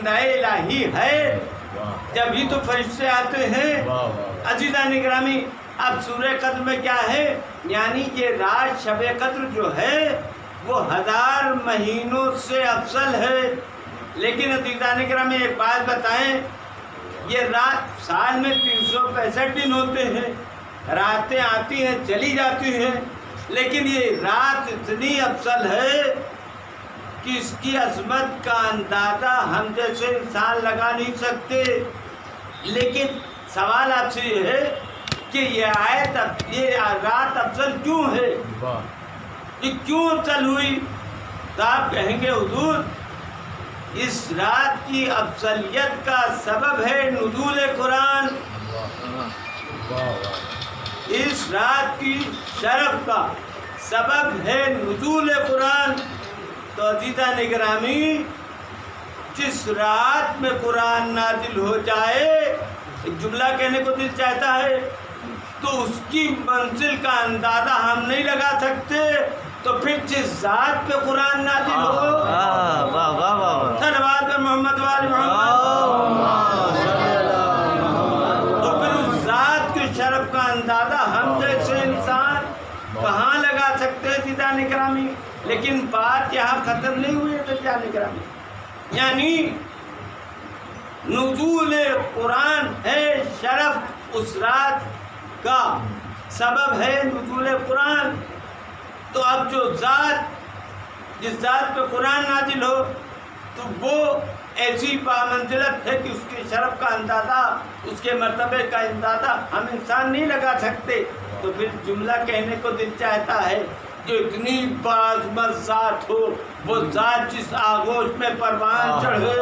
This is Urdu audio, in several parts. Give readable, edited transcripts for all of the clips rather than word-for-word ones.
آئندہ الہی ہے، جبھی تو فرشتے آتے ہیں۔ عزیزان گرامی، اب سورہ قدر میں کیا ہے؟ یعنی یہ رات شب قدر جو ہے وہ 1000 مہینوں سے افضل ہے۔ لیکن عزیزان گرامی ایک بات بتائیں، یہ رات سال میں 365 دن ہوتے ہیں، راتیں آتی ہیں چلی جاتی ہیں، لیکن یہ رات اتنی افضل ہے کہ اس کی عظمت کا اندازہ ہم جیسے انسان لگا نہیں سکتے۔ لیکن سوال آپ سے یہ ہے کہ یہ رات افضل کیوں ہے؟ یہ کیوں افضل ہوئی؟ تو آپ کہیں گے حضور اس رات کی افضلیت کا سبب ہے نزول قرآن، اس رات کی شرف کا سبب ہے نزول قرآن۔ تو عزیزان گرامی، جس رات میں قرآن نازل ہو جائے، ایک جملہ کہنے کو دل چاہتا ہے، تو اس کی منزل کا اندازہ ہم نہیں لگا سکتے۔ تو پھر جس ذات پہ قرآن نازل ہو، صلوات محمد وآل محمد، تو پھر اس ذات کے شرف کا اندازہ ہم جیسے انسان کہاں لگا سکتے ہیں عزیزان گرامی؟ لیکن بات یہاں ختم نہیں ہوئی ہے عزیزان گرامی، یعنی نزول قرآن ہے شرف، اس رات کا سبب ہے نزول قرآن۔ تو اب جو ذات، جس ذات پہ قرآن نازل ہو، تو وہ ایسی بامنزلت ہے کہ اس کے شرف کا اندازہ، اس کے مرتبے کا اندازہ ہم انسان نہیں لگا سکتے۔ تو پھر جملہ کہنے کو دل چاہتا ہے، جو اتنی باعظمت ذات ہو، وہ ذات جس آغوش میں پروان چڑھے،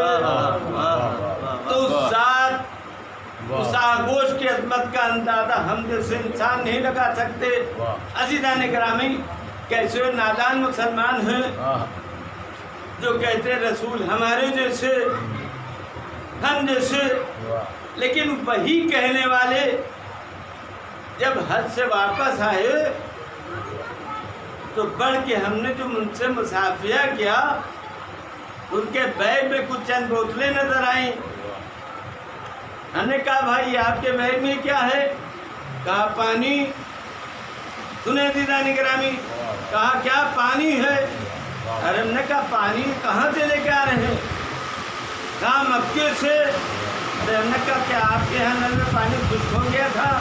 تو اس ذات، اس آغوش کی عظمت کا اندازہ ہم جیسے انسان نہیں لگا سکتے۔ عزیزان گرامی، کیسے نادان مسلمان ہیں جو کہتے ہیں رسول ہمارے جیسے، ہم جیسے، لیکن وہی کہنے والے جب حج سے واپس آئے تو بڑھ کے ہم نے جو ان سے مصافحہ کیا، ان کے بیگ میں کچھ چند بوتلیں نظر آئیں۔ ہم نے کہا بھائی آپ کے بیگ میں کیا ہے؟ کہا پانی۔ سنیں عزیزان گرامی، کہا کیا پانی ہے؟ ارے ہم نے کہا پانی کہاں سے لے کے آ رہے ہیں؟ کہا مکے سے۔ ارے ہم نے کہا کیا آپ کے یہاں نل میں پانی خشک ہو گیا تھا؟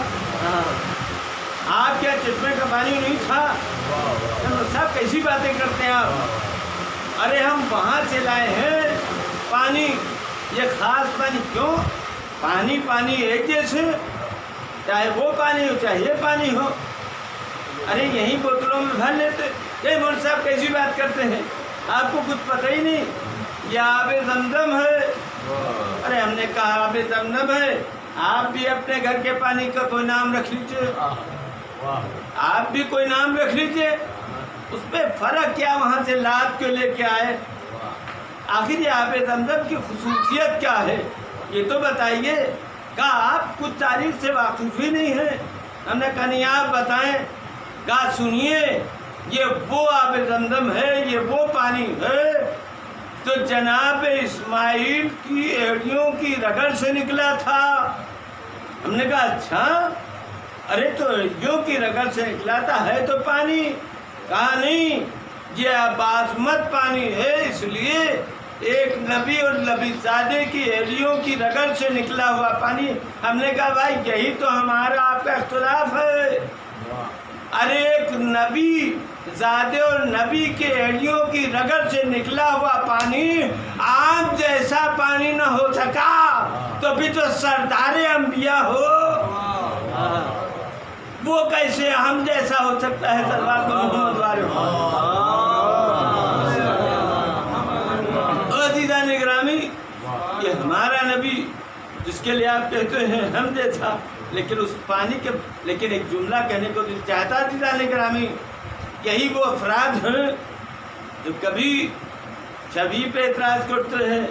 آپ کیا چشمے کا پانی نہیں تھا؟ صاحب کیسی باتیں کرتے ہیں آپ؟ ارے ہم وہاں سے لائے ہیں پانی، یہ خاص پانی۔ کیوں؟ پانی پانی ایک جیسے، چاہے وہ پانی ہو چاہے یہ پانی ہو۔ ارے یہیں بوتلوں میں بھر لیتے۔ یہ مول صاحب کیسی بات کرتے ہیں؟ آپ کو کچھ پتہ ہی نہیں، یہ آب زمزم ہے۔ ارے ہم نے کہا آب زمزم ہے، آپ بھی اپنے گھر کے پانی کا کوئی نام رکھ لیجیے، آپ بھی کوئی نام رکھ لیجیے۔ اس پہ فرق کیا وہاں سے لاد کے لے کے آئے؟ آخر یہ آب زمزم کی خصوصیت کیا ہے یہ تو بتائیے۔ کہا آپ کچھ تاریخ سے واقف ہی نہیں ہیں۔ ہم نے کہا نہیں آپ بتائیں۔ کہا سنیے، یہ وہ آب زمزم ہے، یہ وہ پانی ہے تو جناب اسماعیل کی ایڑیوں کی رگڑ سے نکلا تھا۔ ہم نے کہا اچھا، ارے تو ایڑیوں کی رگڑ سے نکلا تھا، ہے تو پانی؟ کہا نہیں، یہ باعظمت پانی ہے، اس لیے ایک نبی اور نبی زادے کی ایڑیوں کی رگڑ سے نکلا ہوا پانی۔ ہم نے کہا بھائی یہی تو ہمارا آپ کا اختلاف ہے۔ ارے ایک نبی زادے اور نبی کے ایڑیوں کی رگڑ سے نکلا ہوا پانی آگ جیسا پانی نہ ہو سکا تو بھی تو سردار انبیاء ہو، وہ کیسے ہم جیسا ہو سکتا ہے؟ صلوات محمد والے عزیزان گرامی، یہ ہمارا نبی جس کے لیے آپ کہتے ہیں ہم جیسا، لیکن اس پانی کے، لیکن ایک جملہ کہنے کو دل چاہتا ہے عزیزان گرامی، یہی وہ افراد ہیں جو کبھی شبی پہ اعتراض کرتے ہیں،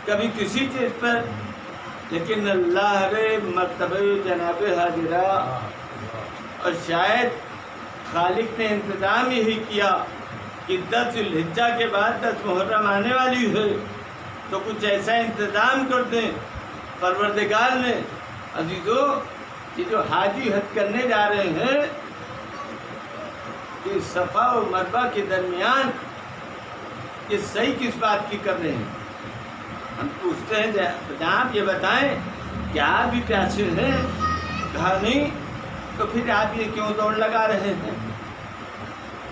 کبھی کسی چیز پر، لیکن اللہ رے مرتبہ جناب حاضرہ، اور شاید خالق نے انتظام یہی کیا کہ 10 ذوالحجہ کے بعد 10 محرم آنے والی ہے، تو کچھ ایسا انتظام کر دیں پروردگار نے۔ عزیزو، یہ جو حاجی حج کرنے جا رہے ہیں، کہ صفا و مروہ کے درمیان یہ صحیح کس بات کی کر رہے ہیں؟ ہم پوچھتے ہیں جناب یہ بتائیں کہ آپ بھی پیاسے ہیں؟ کہا نہیں، تو پھر آپ یہ کیوں دوڑ لگا رہے ہیں؟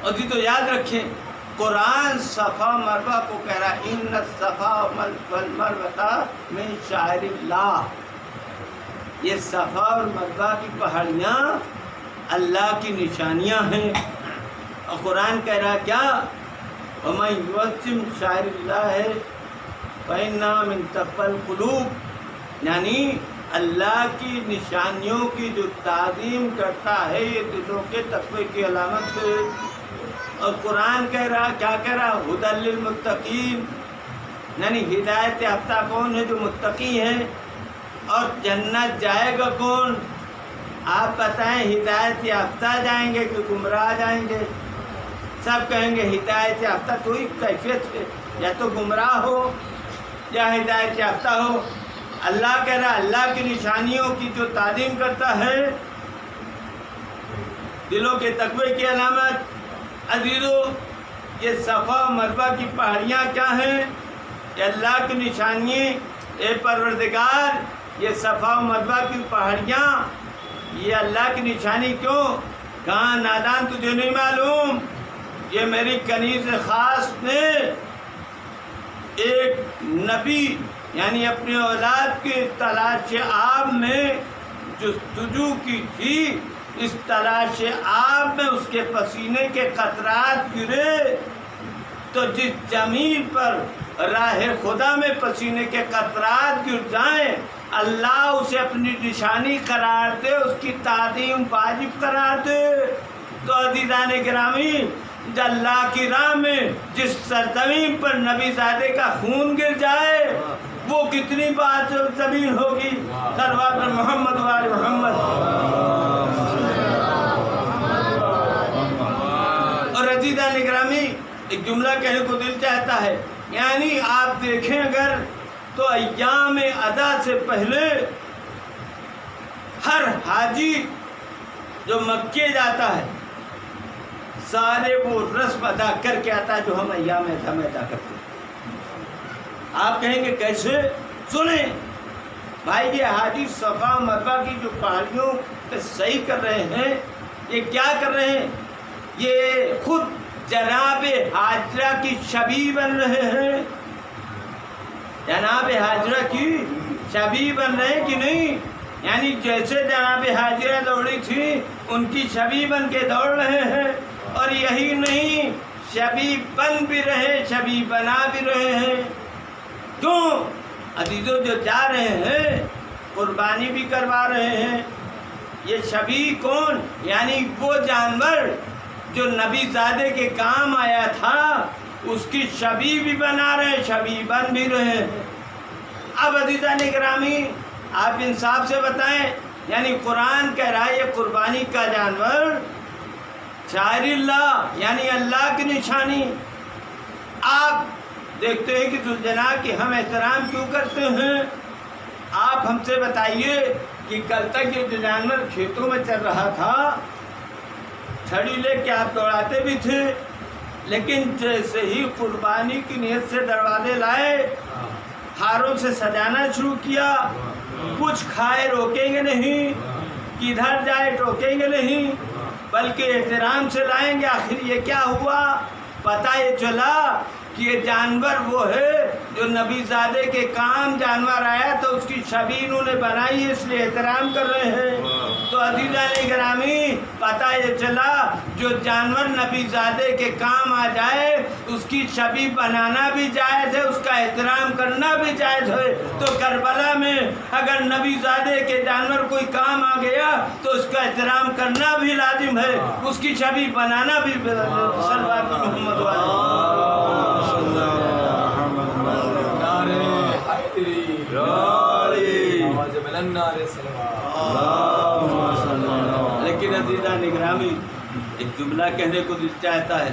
اور جی تو یاد رکھیں، قرآن صفا مروہ کو کہہ رہا ہے ان الصفا والمروہ من شعائر اللہ۔ یہ صفا اور مروہ کی پہاڑیاں اللہ کی نشانیاں ہیں، اور قرآن کہہ رہا کیا؟ وَمَن يُعَظِّمْ شَعَائِرَ اللَّهِ فَإِنَّهَا مِن تَقْوَى الْقُلُوبِ، یعنی اللہ کی نشانیوں کی جو تعظیم کرتا ہے یہ دلوں کے تقوی کی علامت ہے۔ اور قرآن کہہ رہا، کیا کہہ رہا؟ ہدی للمتقین، یعنی ہدایت یافتہ کون ہے؟ جو متقی ہیں۔ اور جنت جائے گا کون؟ آپ بتائیں، ہدایت یافتہ جائیں گے کہ گمراہ جائیں گے؟ سب کہیں گے ہدایت یافتہ، تو ہی کیفیت ہے، یا تو گمراہ ہو یا ہدایت یافتہ ہو۔ اللہ کہہ رہا اللہ کی نشانیوں کی جو تعظیم کرتا ہے دلوں کے تقوی کی علامت۔ عزیزو، یہ صفا و مروہ کی پہاڑیاں کیا ہیں؟ یہ اللہ کی نشانی۔ اے پروردگار، یہ صفا و مروہ کی پہاڑیاں یہ اللہ کی نشانی کیوں؟ کہاں نادان تجھے نہیں معلوم؟ یہ میری کنیز خاص نے ایک نبی یعنی اپنی اولاد کی تلاش آب میں جستجو کی تھی، اس تلاش آب میں اس کے پسینے کے قطرات گرے، تو جس زمین پر راہ خدا میں پسینے کے قطرات گر جائیں اللہ اسے اپنی نشانی قرار دے، اس کی تعظیم واجب قرار دے۔ تو عزیزان گرامی، اللہ کی راہ میں جس سرزمین پر نبی زادے کا خون گر جائے وہ کتنی بات زمین ہوگی؟ صلوات محمد وآل محمد۔ اور عزیزان گرامی، ایک جملہ کہنے کو دل چاہتا ہے، یعنی آپ دیکھیں اگر تو ایام ادا سے پہلے ہر حاجی جو مکے جاتا ہے سارے وہ رسم ادا کر کے آتا ہے جو ہم ایام ادا میں ادا کرتے ہیں۔ آپ کہیں گے کیسے؟ سنیں بھائی، یہ حاجی صفا مروہ کی جو پہاڑیوں پہ صحیح کر رہے ہیں، یہ کیا کر رہے ہیں؟ یہ خود جناب حاجرہ کی شبیہ بن رہے ہیں۔ جناب حاجرہ کی شبیہ بن رہے ہیں کہ نہیں؟ یعنی جیسے جناب حاجرہ دوڑی تھی ان کی شبیہ بن کے دوڑ رہے ہیں۔ اور یہی نہیں، شبیہ بن بھی رہے، شبیہ بنا بھی رہے ہیں۔ کیوں؟ عزیزو، جو جا رہے ہیں قربانی بھی کروا رہے ہیں۔ یہ شبیہ کون؟ یعنی وہ جانور جو نبی زادے کے کام آیا تھا اس کی شبیہ بھی بنا رہے ہیں، شبیہ بن بھی رہے ہیں۔ اب عزیزان گرامی، آپ انصاف سے بتائیں، یعنی قرآن کہہ رہا ہے یہ قربانی کا جانور شاعر اللہ یعنی اللہ کی نشانی۔ آپ دیکھتے ہیں کہ ذوالجلال کی ہم احترام کیوں کرتے ہیں؟ آپ ہم سے بتائیے کہ کل تک یہ جو جانور کھیتوں میں چل رہا تھا چھڑی لے کے آپ دوڑاتے بھی تھے، لیکن جیسے ہی قربانی کی نیت سے دروازے لائے ہاروں سے سجانا شروع کیا، کچھ کھائے روکیں گے نہیں، کدھر جائے ٹوکیں گے نہیں، بلکہ احترام سے لائیں گے۔ آخر یہ کیا ہوا؟ پتہ یہ چلا کہ یہ جانور وہ ہے جو نبی زادے کے کام جانور آیا تو اس کی شبیہ انہوں نے بنائی، اس لیے احترام کر رہے ہیں۔ تو عزیزان گرامی، پتہ یہ چلا جو جانور نبی زادے کے کام آ جائے اس کی شبیہ بنانا بھی جائز ہے، اس کا احترام کرنا بھی جائز ہے۔ تو کربلا میں اگر نبی زادے کے جانور کوئی کام آ گیا تو اس کا احترام کرنا بھی لازم ہے، اس کی شبیہ بنانا بھی صلوات محمد لیکن عزیزان گرامی، ایک جملہ کہنے کو دل چاہتا ہے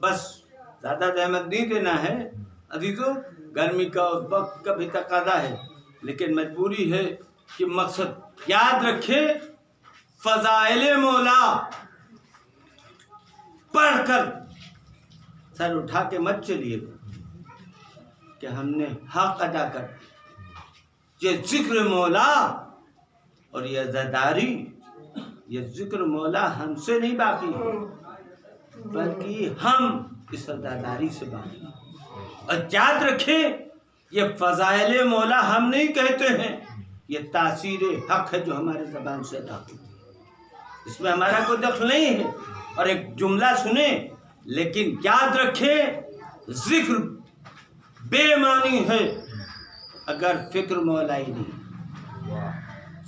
بس زیادہ زحمت نہیں دینا ہے عزیزوں، گرمی کا اور وقت کا بھی تقاضا ہے، لیکن مجبوری ہے کہ مقصد یاد رکھے، فضائل مولا پڑھ کر سر اٹھا کے مت چلیے کہ ہم نے حق ادا کر، یہ ذکر مولا اور یہ عزاداری، یہ ذکر مولا ہم سے نہیں باقی بلکہ ہم اس عزاداری سے باقی۔ اور یاد رکھیں یہ فضائل مولا ہم نہیں کہتے ہیں، یہ تاثیر حق ہے جو ہمارے زبان سے ادا ہوتی ہے، اس میں ہمارا کوئی دخل نہیں ہے۔ اور ایک جملہ سنیں، لیکن یاد رکھیں ذکر بے معنی ہے اگر فکر مولائی نہیں،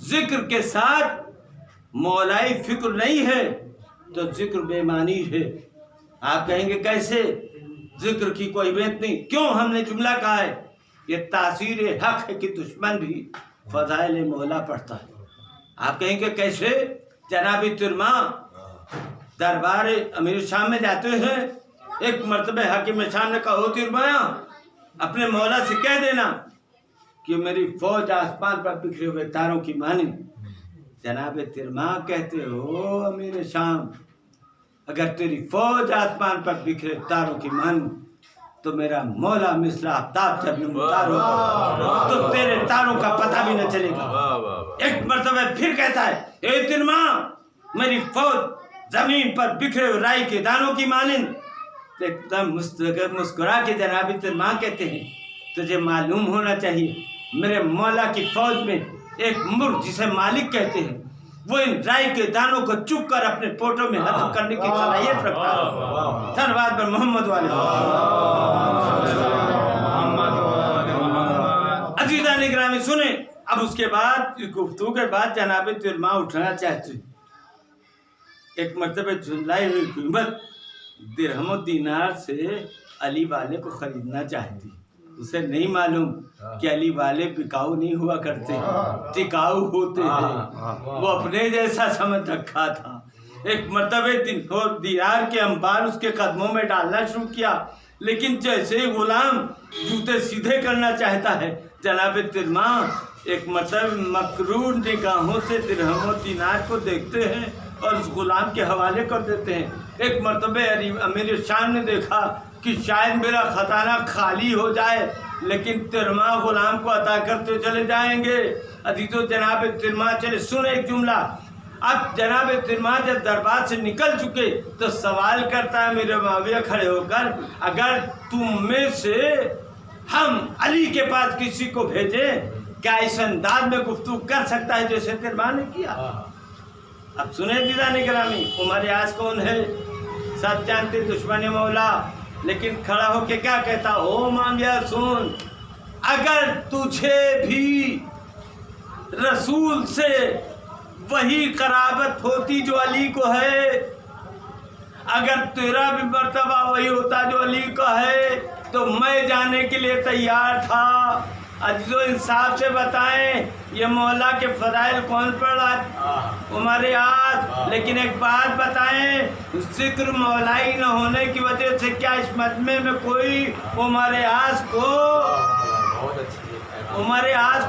ذکر کے ساتھ مولائی فکر نہیں ہے تو ذکر بے معنی ہے۔ آپ کہیں گے کیسے؟ ذکر کی کوئی اہمیت نہیں، کیوں ہم نے جملہ کہا ہے؟ یہ تاثیر حق ہے کہ دشمن بھی فضائل مولا پڑھتا ہے۔ آپ کہیں گے کیسے؟ جناب ترما دربار امیر شام میں جاتے ہیں، ایک مرتبہ حاکم شام نے کہا، ہو ترمایا اپنے مولا سے کہہ دینا کہ میری فوج آسمان پر بکھرے ہوئے تاروں کی مانند۔ جناب ترما کہتے ہو امیر شام اگر تیری فوج آسمان پر بکھرے تاروں کی مانند تو میرا مولا مثل آفتاب جب نمودار ہوگا تو تیرے تاروں کا پتہ بھی نہ چلے گا۔ ایک مرتبہ پھر کہتا ہے، اے ترما میری فوج زمین پر بکھرے ہوئے رائی کے دانوں کی مانند۔ ایک دم مسکرا کے جناب ترما کہتے ہیں، تجھے معلوم ہونا چاہیے میرے مولا کی فوج میں ایک مرغ جسے مالک کہتے ہیں، وہ ان رائی کے دانوں کو چپ کر اپنے پوٹوں میں ہضم کرنے کی صلاحیت رکھتا ہے۔ صلوات پر محمد والے عزیزان گرامی سنیں۔ اب اس کے بعد گفتگو کے بعد جناب ترما اٹھنا چاہتے، ایک مرتبہ جھلائی ہوئی قیمت درہم و دینار سے علی والے کو خریدنا چاہتی، اسے نہیں معلوم کہ علی والے بکاؤ نہیں ہوا کرتے، ٹکاؤ ہوتے ہیں، وہ اپنے جیسا سمجھ رکھا تھا۔ ایک مرتبہ دینار کے انبار اس کے قدموں میں ڈالنا شروع کیا، لیکن جیسے ہی غلام جوتے سیدھے کرنا چاہتا ہے، جناب ترما ایک مرتبہ مکرور نگاہوں سے درہم و دینار کو دیکھتے ہیں اور اس غلام کے حوالے کر دیتے ہیں۔ ایک مرتبہ امیر شام نے دیکھا کہ شاید میرا خزانہ خالی ہو جائے، لیکن ترما غلام کو عطا کرتے چلے جائیں گے۔ عزیزو جناب ترما چلے سن ایک جملہ۔ اب جناب ترما جب دربار سے نکل چکے تو سوال کرتا ہے میرے معاویہ کھڑے ہو کر، اگر تم میں سے ہم علی کے پاس کسی کو بھیجیں کیا اس انداز میں گفتگو کر سکتا ہے جیسے ترما نے کیا؟ اب سنیں عزیزان گرامی، عمر یاس کون ہے؟ سب جانتے دشمن مولا، لیکن کھڑا ہو کے کیا کہتا، او معاویہ سن، اگر تجھے بھی رسول سے وہی قرابت ہوتی جو علی کو ہے، اگر تیرا بھی مرتبہ وہی ہوتا جو علی کا ہے تو میں جانے کے لیے تیار تھا۔ عزیزو انصاف سے بتائیں یہ مولا کے فضائل کون پڑھ رہا؟ عمر یاس۔ لیکن ایک بات بتائیں، ذکر مولائی نہ ہونے کی وجہ سے کیا اس مجمع میں کوئی عمر یاس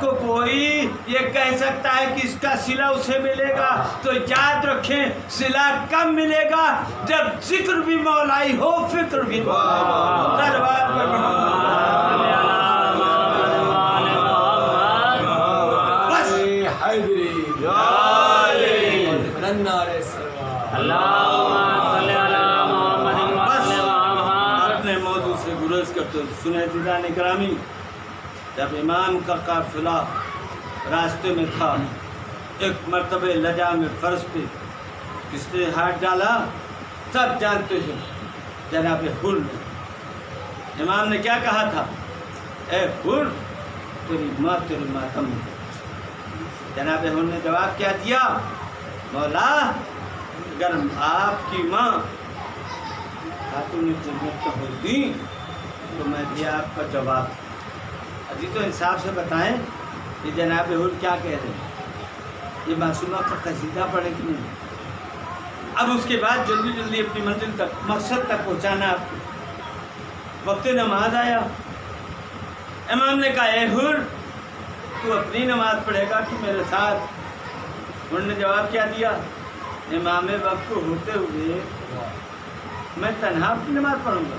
کو کوئی یہ کہہ سکتا ہے کہ اس کا صلہ اسے ملے گا؟ تو یاد رکھیں صلہ کب ملے گا؟ جب ذکر بھی مولائی ہو، فکر بھی مولائی ہو۔ اپنے موضوع سے گریز کرتے سنے عزیزان گرامی، جب امام کا قافلہ راستے میں تھا، ایک مرتبہ لجا میں فرش پہ کس نے ہاتھ ڈالا؟ سب جانتے ہیں جناب حر نے۔ امام نے کیا کہا تھا؟ اے حر تیری ماں تیری ماتم۔ جناب حر نے جواب کیا دیا؟ مولا اگر آپ کی ماں خاتون جنت ہوتی تو میں بھی آپ کا جواب۔ عزیز تو انصاف سے بتائیں یہ جناب حر کیا کہہ رہے ہیں؟ یہ معصومہ کا قصیدہ پڑھے کہ نہیں؟ اب اس کے بعد جلدی جلدی اپنی منزل تک مقصد تک پہنچانا آپ کو۔ وقت نماز آیا، امام نے کہا اے حر تو اپنی نماز پڑھے گا کہ میرے ساتھ؟ انہوں نے جواب کیا دیا، امام وقت کو ہوتے ہوئے میں تنہا اپنی نماز پڑھوں گا؟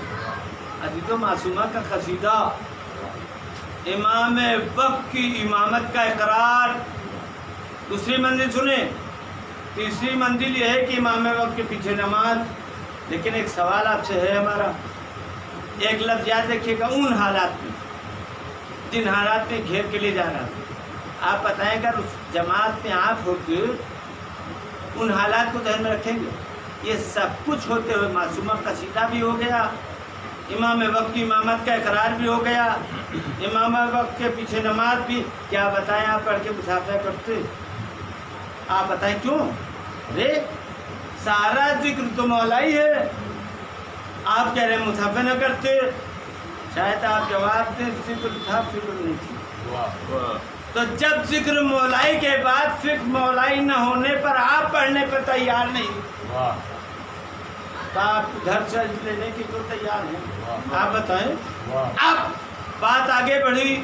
عزیز و معصومہ کا قصیدہ، امام وقت کی امامت کا اقرار۔ دوسری منزل سنیں، تیسری منزل یہ ہے کہ امام وقت کے پیچھے نماز۔ لیکن ایک سوال آپ سے ہے ہمارا، ایک لفظ یاد رکھیے گا، ان حالات میں جن حالات میں گھیر کے لے جا رہا تھا، آپ بتائیں اگر اس جماعت میں آپ ہوتے ان حالات کو ذہن میں رکھیں گے؟ یہ سب کچھ ہوتے ہوئے معصومہ قصیدہ بھی ہو گیا، امام وقت کی امامت کا اقرار بھی ہو گیا، امام وقت کے پیچھے نماز بھی۔ کیا بتائیں آپ پڑھ کے مسافہ کرتے؟ آپ بتائیں کیوں؟ ارے سارا ذکر تو مولا ہی ہے، آپ کہہ رہے ہیں مسافہ نہ کرتے۔ شاید آپ جواب دیں ذکر تھا فکر نہیں تھی۔ تو جب ذکر مولائی کے بعد فکر مولائی نہ ہونے پر آپ پڑھنے پر تیار نہیں تو آپ گھر سے لینے کی تو تیار ہیں؟ آپ بتائیں۔ اب بات آگے بڑھی،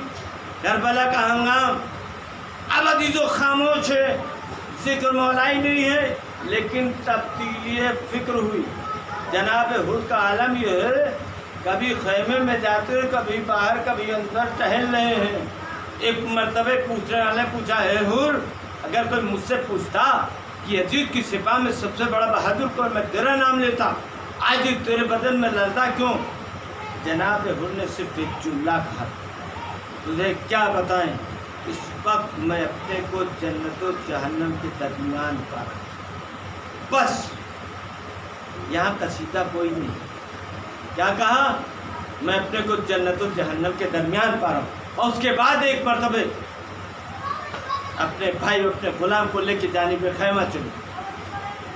کربلا کا ہنگام، اب عزیزو خاموش ہے، ذکر مولائی نہیں ہے، لیکن تبدیلی فکر ہوئی۔ جناب حر کا عالم یہ ہے، کبھی خیمے میں جاتے کبھی باہر کبھی اندر ٹہل رہے ہیں۔ ایک مرتبہ پوچھنے والے پوچھا، اے حر اگر کوئی مجھ سے پوچھتا کہ یزید کی سپاہ میں سب سے بڑا بہادر کون، میں تیرا نام لیتا، آج تیرے بدن میں لرزا کیوں؟ جناب حر نے صرف ایک جملہ کہا، تجھے کیا بتائیں، اس وقت میں اپنے کو جنت و جہنم کے درمیان پا رہا ہوں۔ بس یہاں قصیدہ کوئی نہیں۔ کیا کہا؟ میں اپنے کو جنت و جہنم کے درمیان پا رہا ہوں۔ اور اس کے بعد ایک مرتبہ اپنے بھائی اپنے غلام کو لے کے جانب خیمہ چلے،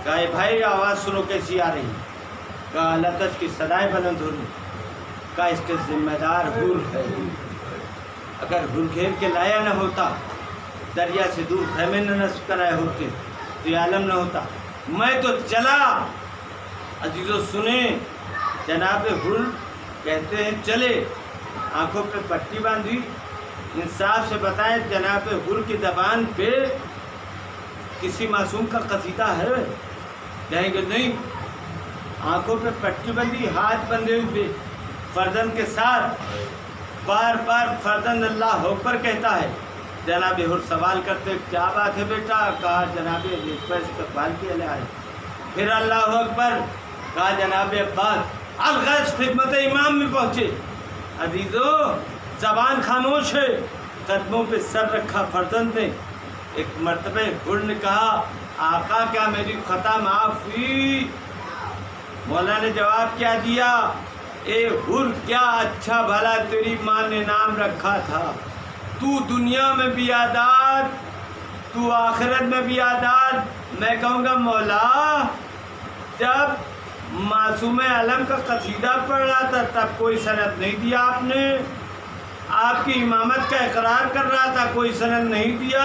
کہا اے بھائی آواز سنو کیسی آ رہی ہے، کہا لطش کی صدائیں بلند ہو رہی، کہا اس کے ذمہ دار حر ہے، اگر حر گھیر کے لایا نہ ہوتا، دریا سے دور خیمے نہ نصب کرائے ہوتے تو یہ عالم نہ ہوتا، میں تو چلا۔ عزیزو سنیں، جناب حر کہتے ہیں چلے، آنکھوں پہ پٹی باندھی، انصاف سے بتائیں جناب حر کی زبان پہ کسی معصوم کا قصیدہ ہے؟ کہیں گے نہیں۔ آنکھوں پہ پٹی بندھی، ہاتھ بندھے ہوئے، فرزند کے ساتھ بار بار فرزند اللہ اکبر کہتا ہے۔ جناب حر سوال کرتے کیا بات ہے بیٹا؟ کہا جناب پر استقبال کیا جا رہا ہے۔ پھر اللہ اکبر، کہا جناب عباس الغرض خدمت امام میں پہنچے۔ عزیزو زبان خاموش ہے، قدموں پہ سر رکھا فرزند نے۔ ایک مرتبہ حر نے کہا آقا کیا میری خطا معاف ہوئی؟ مولا نے جواب کیا دیا، اے حر کیا اچھا بھلا تیری ماں نے نام رکھا تھا، تو دنیا میں بھی آزاد تو آخرت میں بھی آزاد۔ میں کہوں گا مولا جب معصوم علم کا قصیدہ پڑھ رہا تھا تب کوئی سند نہیں دیا آپ نے، آپ کی امامت کا اقرار کر رہا تھا کوئی سند نہیں دیا،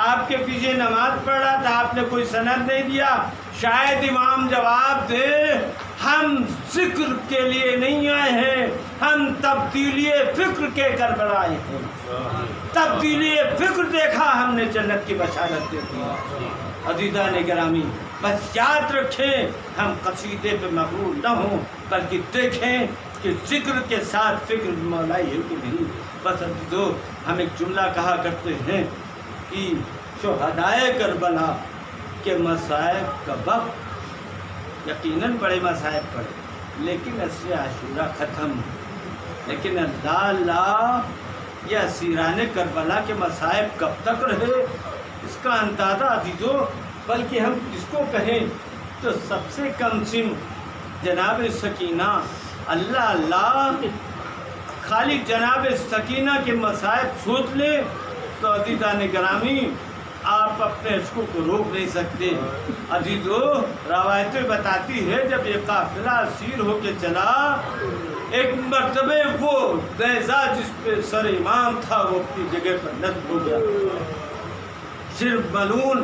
آپ کے پیچھے نماز پڑھ رہا تھا آپ نے کوئی سند نہیں دیا۔ شاید امام جواب دے ہم ذکر کے لیے نہیں آئے ہیں، ہم تبدیلی فکر کے کر کر آئے ہیں، تبدیلی فکر دیکھا ہم نے جنت کی بشارت دیکھی۔ عزیزان گرامی بس یاد رکھیں، ہم قصیدے پہ مغرور نہ ہوں بلکہ دیکھیں کہ ذکر کے ساتھ فکر مولائی ہے کہ نہیں۔ بس عزیزو ہم ایک جملہ کہا کرتے ہیں کہ شہدائے کربلا کے مصائب کا وقت یقیناً بڑے مصائب پڑے لیکن عصر عاشورہ ختم، لیکن اللہ یہ اسیران کربلا کے مصائب کب تک رہے اس کا اندازہ عزیزو، بلکہ ہم اس کو کہیں تو سب سے کم سن جناب سکینہ اللہ اللہ، خالی جناب سکینہ کے مصائب سوچ لیں تو عزیزان گرامی آپ اپنے عشقوں کو روک نہیں سکتے۔ عزیزو روایتیں بتاتی ہے جب یہ قافلہ اسیر ہو کے چلا، ایک مرتبہ وہ نیزہ جس پہ سر امام تھا وہ اپنی جگہ پر نصب ہو گیا، صرف ملون